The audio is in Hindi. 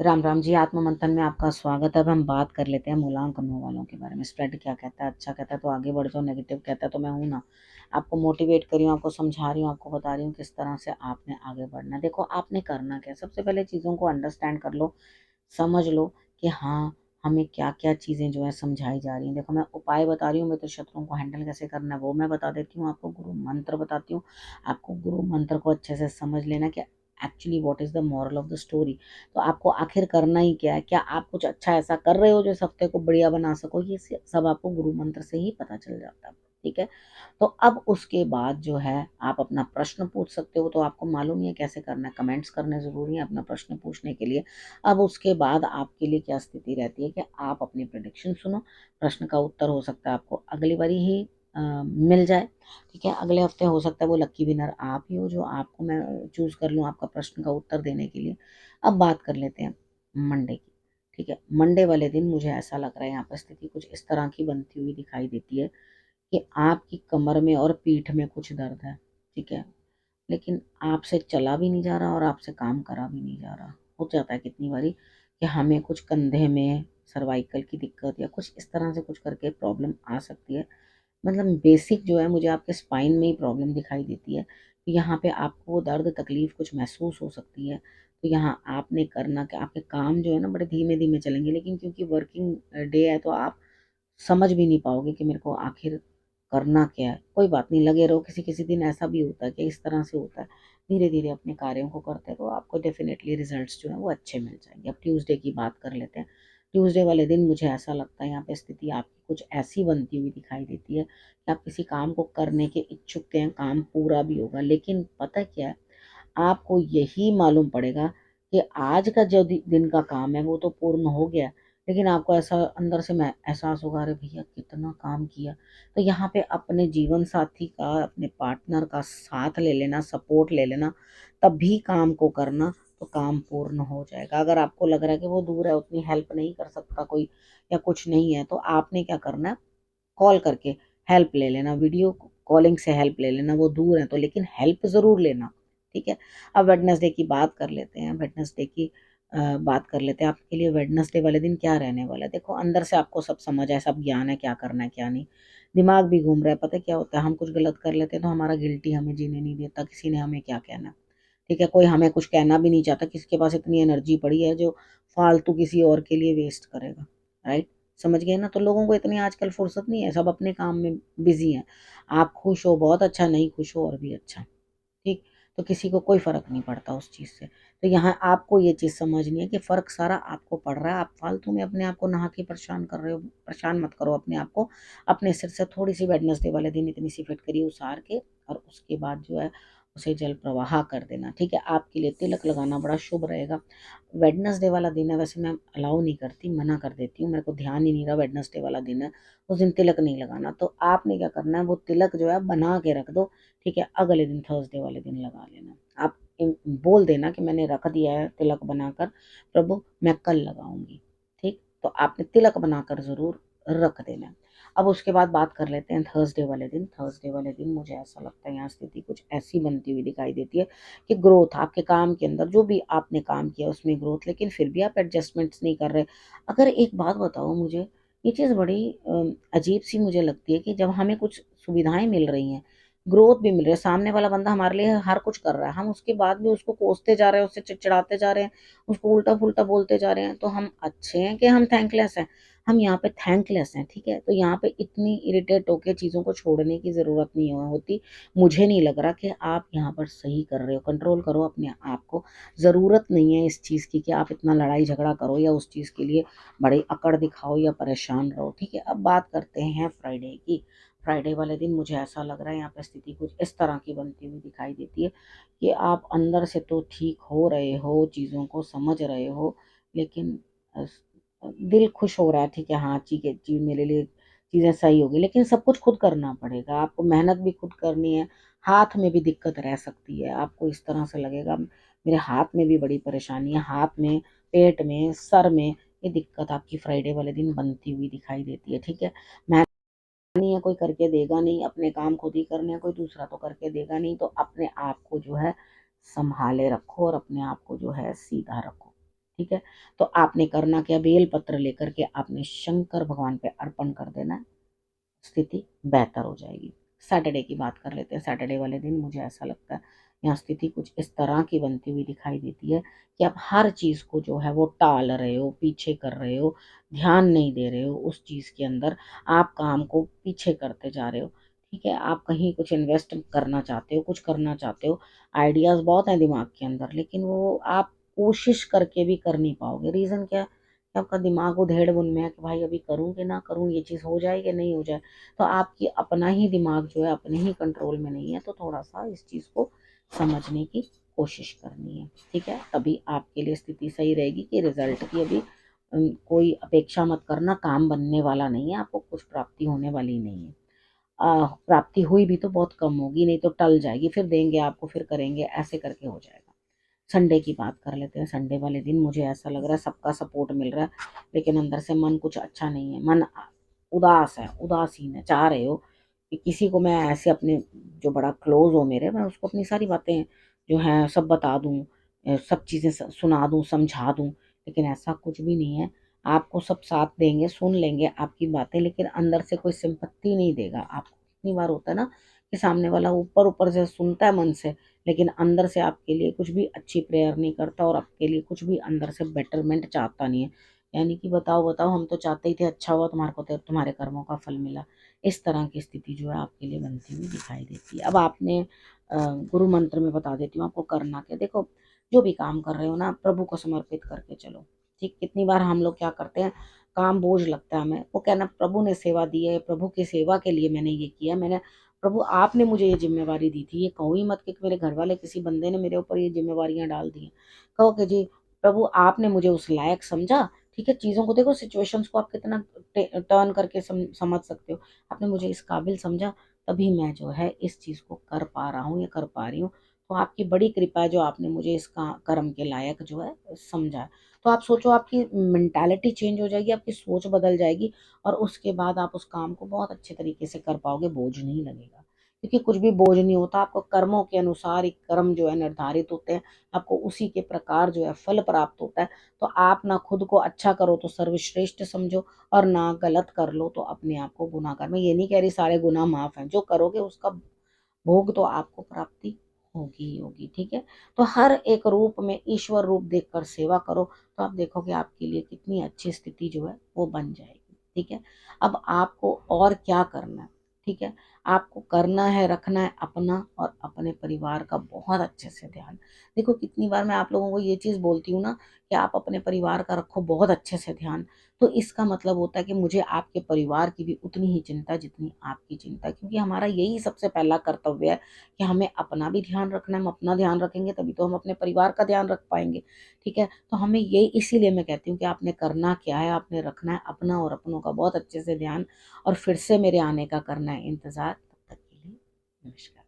राम राम जी। आत्म मंथन में आपका स्वागत है। अब हम बात कर लेते हैं मूलांकनों वालों के बारे में। स्प्रेड क्या कहता है? अच्छा कहता है तो आगे बढ़ जाओ, नेगेटिव कहता है तो मैं हूं ना। आपको मोटिवेट कर रही हूँ, आपको समझा रही हूँ, आपको बता रही हूँ किस तरह से आपने आगे बढ़ना है। देखो आपने करना क्या है, सबसे पहले चीज़ों को अंडरस्टैंड कर लो, समझ लो कि हाँ हमें क्या क्या चीज़ें जो है समझाई जा रही हैं। देखो मैं उपाय बता रही हूँ, मैं तो शत्रुओं को हैंडल कैसे करना है वो मैं बता देती हूँ। आपको गुरु मंत्र बताती हूँ। आपको गुरु मंत्र को अच्छे से समझ लेना कि actually what is the moral of the story. तो आपको आखिर करना ही क्या है, क्या आप कुछ अच्छा ऐसा कर रहे हो जो इस हफ्ते को बढ़िया बना सको, ये सब आपको गुरु मंत्र से ही पता चल जाता है। ठीक है, तो अब उसके बाद जो है आप अपना प्रश्न पूछ सकते हो। तो आपको मालूम ही है कैसे करना है, कमेंट्स करने ज़रूरी है अपना प्रश्न पूछने के लिए। अब उसके बाद आपके लिए क्या स्थिति रहती है कि आप अपनी प्रेडिक्शन सुनो। प्रश्न का उत्तर हो सकता है आपको अगली बारी ही मिल जाए। ठीक है, अगले हफ्ते हो सकता है वो लक्की विनर आप ही हो जो आपको मैं चूज कर लूँ आपका प्रश्न का उत्तर देने के लिए। अब बात कर लेते हैं मंडे की। ठीक है, मंडे वाले दिन मुझे ऐसा लग रहा है यहाँ पर स्थिति कुछ इस तरह की बनती हुई दिखाई देती है कि आपकी कमर में और पीठ में कुछ दर्द है। ठीक है, लेकिन आपसे चला भी नहीं जा रहा और आपसे काम करा भी नहीं जा रहा। हो जाता है कितनी बारी कि हमें कुछ कंधे में सर्वाइकल की दिक्कत या कुछ इस तरह से कुछ करके प्रॉब्लम आ सकती है। मतलब बेसिक जो है मुझे आपके स्पाइन में ही प्रॉब्लम दिखाई देती है। तो यहाँ पे आपको वो दर्द तकलीफ कुछ महसूस हो सकती है। तो यहाँ आपने करना कि आपके काम जो है ना बड़े धीमे धीमे चलेंगे, लेकिन क्योंकि वर्किंग डे है तो आप समझ भी नहीं पाओगे कि मेरे को आखिर करना क्या है। कोई बात नहीं, लगे रहो। किसी किसी दिन ऐसा भी होता है कि इस तरह से होता है। धीरे धीरे अपने कार्यों को करते रहो, आपको डेफिनेटली रिजल्ट्स जो है वो अच्छे मिल जाएंगे। अब ट्यूसडे की बात कर लेते हैं। ट्यूसडे वाले दिन मुझे ऐसा लगता है यहाँ पे स्थिति आपकी कुछ ऐसी बनती हुई दिखाई देती है कि आप किसी काम को करने के इच्छुक थे, काम पूरा भी होगा, लेकिन पता क्या है, आपको यही मालूम पड़ेगा कि आज का जो दिन का काम है वो तो पूर्ण हो गया, लेकिन आपको ऐसा अंदर से मैं एहसास होगा अरे भैया कितना काम किया। तो यहाँ पे अपने जीवन साथी का, अपने पार्टनर का साथ ले लेना, सपोर्ट ले लेना, तभी काम को करना, तो काम पूर्ण हो जाएगा। अगर आपको लग रहा है कि वो दूर है, उतनी हेल्प नहीं कर सकता कोई या कुछ नहीं है, तो आपने क्या करना है, कॉल करके हेल्प ले लेना, वीडियो कॉलिंग से हेल्प ले लेना। वो दूर है तो लेकिन हेल्प ज़रूर लेना। ठीक है, अब वेडनेसडे की बात कर लेते हैं। वेडनेसडे की बात कर लेते हैं। आपके लिए वेडनेसडे वाले दिन क्या रहने वाला है। देखो अंदर से आपको सब समझ है, सब ज्ञान है, क्या करना है क्या नहीं। दिमाग भी घूम रहा है। पता है क्या होता है, हम कुछ गलत कर लेते हैं तो हमारा गिल्टी हमें जीने नहीं देता, किसी ने हमें क्या कहना। ठीक है, कोई हमें कुछ कहना भी नहीं चाहता, किसी के पास इतनी एनर्जी पड़ी है जो फालतू किसी और के लिए वेस्ट करेगा। राइट, समझ गए ना। तो लोगों को इतनी आजकल फुर्सत नहीं है, सब अपने काम में बिजी हैं। आप खुश हो बहुत अच्छा, नहीं खुश हो और भी अच्छा। ठीक, तो किसी को कोई फर्क नहीं पड़ता उस चीज़ से। तो यहाँ आपको ये चीज़ समझनी है कि फ़र्क सारा आपको पड़ रहा है। आप फालतू में अपने आप को नहा के परेशान कर रहे हो। परेशान मत करो अपने आप को। अपने सिर से थोड़ी सी वेडनेसडे वाले दिन इतनी सी फिटकरी उतार के और उसके बाद जो है उसे जल प्रवाह कर देना। ठीक है, आपके लिए तिलक लगाना बड़ा शुभ रहेगा। वेडनेसडे वाला दिन है, वैसे मैं अलाउ नहीं करती, मना कर देती हूँ, मेरे को ध्यान ही नहीं रहा वेडनेसडे वाला दिन है, उस दिन तिलक नहीं लगाना। तो आपने क्या करना है, वो तिलक जो है बना के रख दो। ठीक है, अगले दिन थर्सडे वाले दिन लगा लेना। आप बोल देना कि मैंने रख दिया है तिलक बनाकर, प्रभु मैं कल लगाऊंगी। ठीक, तो आपने तिलक बनाकर ज़रूर रख देना। अब उसके बाद बात कर लेते हैं थर्सडे वाले दिन। थर्सडे वाले दिन मुझे ऐसा लगता है यहाँ स्थिति कुछ ऐसी बनती हुई दिखाई देती है कि ग्रोथ आपके काम के अंदर, जो भी आपने काम किया उसमें ग्रोथ, लेकिन फिर भी आप एडजस्टमेंट्स नहीं कर रहे। अगर एक बात बताओ मुझे, ये चीज़ बड़ी अजीब सी मुझे लगती है कि जब हमें कुछ सुविधाएं मिल रही हैं, ग्रोथ भी मिल रही है, सामने वाला बंदा हमारे लिए हर कुछ कर रहा है, हम उसके बाद भी उसको कोसते जा रहे हैं, उससे चिड़चिड़ाते जा रहे हैं, उसको उल्टा पुल्टा बोलते जा रहे हैं। तो हम अच्छे हैं कि हम थैंकलेस हैं? हम यहाँ पे थैंकलेस हैं। ठीक है, तो यहाँ पे इतनी इरिटेट होकर चीज़ों को छोड़ने की ज़रूरत नहीं होती। मुझे नहीं लग रहा कि आप यहाँ पर सही कर रहे हो। कंट्रोल करो अपने आप को। ज़रूरत नहीं है इस चीज़ की कि आप इतना लड़ाई झगड़ा करो या उस चीज़ के लिए बड़ी अकड़ दिखाओ या परेशान रहो। ठीक है, अब बात करते हैं फ्राइडे की। फ्राइडे वाले दिन मुझे ऐसा लग रहा है यहाँ पे स्थिति कुछ इस तरह की बनती हुई दिखाई देती है कि आप अंदर से तो ठीक हो रहे हो, चीज़ों को समझ रहे हो, लेकिन दिल खुश हो रहा है। ठीक है, हाँ ठीक है जी, मेरे लिए चीज़ें सही होगी, लेकिन सब कुछ खुद करना पड़ेगा आपको, मेहनत भी खुद करनी है। हाथ में भी दिक्कत रह सकती है, आपको इस तरह से लगेगा मेरे हाथ में भी बड़ी परेशानी है, हाथ में, पेट में, सर में, ये दिक्कत आपकी फ्राइडे वाले दिन बनती हुई दिखाई देती है। ठीक है, नहीं है, कोई करके देगा नहीं, अपने काम खुद ही करने हैं, कोई दूसरा तो करके देगा नहीं। तो अपने आप को जो है संभाले रखो और अपने आप को जो है सीधा रखो। ठीक है। तो आपने करना क्या, बेल पत्र लेकर के आपने शंकर भगवान पे अर्पण कर देना है, स्थिति बेहतर हो जाएगी। सैटरडे की बात कर लेते हैं। सैटरडे वाले दिन मुझे ऐसा लगता है यहाँ स्थिति कुछ इस तरह की बनती हुई दिखाई देती है कि आप हर चीज़ को जो है वो टाल रहे हो, पीछे कर रहे हो, ध्यान नहीं दे रहे हो उस चीज़ के अंदर, आप काम को पीछे करते जा रहे हो। ठीक है, आप कहीं कुछ इन्वेस्ट करना चाहते हो, कुछ करना चाहते हो, आइडियाज़ बहुत हैं दिमाग के अंदर, लेकिन वो आप कोशिश करके भी कर नहीं पाओगे। रीज़न क्या है कि आपका दिमाग उधेड़ बुन में है कि भाई अभी करूँ कि ना करूँ, ये चीज़ हो जाए कि नहीं हो जाए। तो आपकी अपना ही दिमाग जो है अपने ही कंट्रोल में नहीं है। तो थोड़ा सा इस चीज़ को समझने की कोशिश करनी है। ठीक है, तभी आपके लिए स्थिति सही रहेगी कि रिजल्ट की अभी कोई अपेक्षा मत करना, काम बनने वाला नहीं है, आपको कुछ प्राप्ति होने वाली नहीं है। प्राप्ति हुई भी तो बहुत कम होगी, नहीं तो टल जाएगी, फिर देंगे आपको, फिर करेंगे, ऐसे करके हो जाएगा। संडे की बात कर लेते हैं। संडे वाले दिन मुझे ऐसा लग रहा है सबका सपोर्ट मिल रहा है, लेकिन अंदर से मन कुछ अच्छा नहीं है। मन उदास है, उदासीन है। चाह रहे हो कि किसी को मैं ऐसे अपने जो बड़ा क्लोज हो मेरे, मैं उसको अपनी सारी बातें जो हैं सब बता दूं, सब चीज़ें सुना दूं, समझा दूं, लेकिन ऐसा कुछ भी नहीं है। आपको सब साथ देंगे, सुन लेंगे आपकी बातें, लेकिन अंदर से कोई सिंपत्ति नहीं देगा आपको। कितनी बार होता है ना कि सामने वाला ऊपर ऊपर से सुनता है मन से, लेकिन अंदर से आपके लिए कुछ भी अच्छी प्रेयर नहीं करता और आपके लिए कुछ भी अंदर से बेटरमेंट चाहता नहीं है। यानी कि बताओ बताओ, हम तो चाहते ही थे अच्छा हुआ तुम्हारे को, तो तुम्हारे कर्मों का फल मिला। इस तरह की स्थिति जो है आपके लिए बनती हुई दिखाई देती है। अब आपने गुरु मंत्र में बता देती हूँ आपको करना क्या। देखो, जो भी काम कर रहे हो ना, प्रभु को समर्पित करके चलो। ठीक, कितनी बार हम लोग क्या करते हैं, काम बोझ लगता है हमें, वो कहना प्रभु ने सेवा दी है, प्रभु की सेवा के लिए मैंने ये किया, मैंने प्रभु आपने मुझे ये जिम्मेवारी दी थी। ये कहो ही मत कि मेरे घर वाले किसी बंदे ने मेरे ऊपर ये जिम्मेवारियां डाल दी हैं। कहो कि जी प्रभु आपने मुझे उस लायक समझा। ठीक है, चीज़ों को देखो, सिचुएशंस को आप कितना टर्न करके समझ सकते हो। आपने मुझे इस काबिल समझा, तभी मैं जो है इस चीज़ को कर पा रहा हूँ या कर पा रही हूँ। तो आपकी बड़ी कृपा है जो आपने मुझे इस कर्म के लायक जो है समझा। तो आप सोचो, आपकी मेंटालिटी चेंज हो जाएगी, आपकी सोच बदल जाएगी, और उसके बाद आप उस काम को बहुत अच्छे तरीके से कर पाओगे, बोझ नहीं लगेगा। क्योंकि कुछ भी बोझ नहीं होता, आपको कर्मों के अनुसार ही कर्म जो है निर्धारित होते हैं, आपको उसी के प्रकार जो है फल प्राप्त होता है। तो आप ना खुद को अच्छा करो तो सर्वश्रेष्ठ समझो, और ना गलत कर लो तो अपने आप को गुनाहगार। मैं ये नहीं कह रही सारे गुनाह माफ हैं, जो करोगे उसका भोग तो आपको प्राप्ति होगी ही होगी। ठीक है, तो हर एक रूप में ईश्वर रूप देखकर सेवा करो, तो आप देखोगे आपके लिए कितनी अच्छी स्थिति जो है वो बन जाएगी। ठीक है, अब आपको और क्या करना है। ठीक है, आपको करना है, रखना है अपना और अपने परिवार का बहुत अच्छे से ध्यान। देखो, कितनी बार मैं आप लोगों को ये चीज़ बोलती हूँ ना कि आप अपने परिवार का रखो बहुत अच्छे से ध्यान, तो इसका मतलब होता है कि मुझे आपके परिवार की भी उतनी ही चिंता जितनी आपकी चिंता, क्योंकि हमारा यही सबसे पहला कर्तव्य है कि हमें अपना भी ध्यान रखना है। हम अपना ध्यान रखेंगे तभी तो हम अपने परिवार का ध्यान रख पाएंगे। ठीक है, तो हमें ये इसीलिए मैं कहती हूँ कि आपने करना क्या है, आपने रखना है अपना और अपनों का बहुत अच्छे से ध्यान, और फिर से मेरे आने का करना है इंतजार। तब तक के लिए नमस्कार।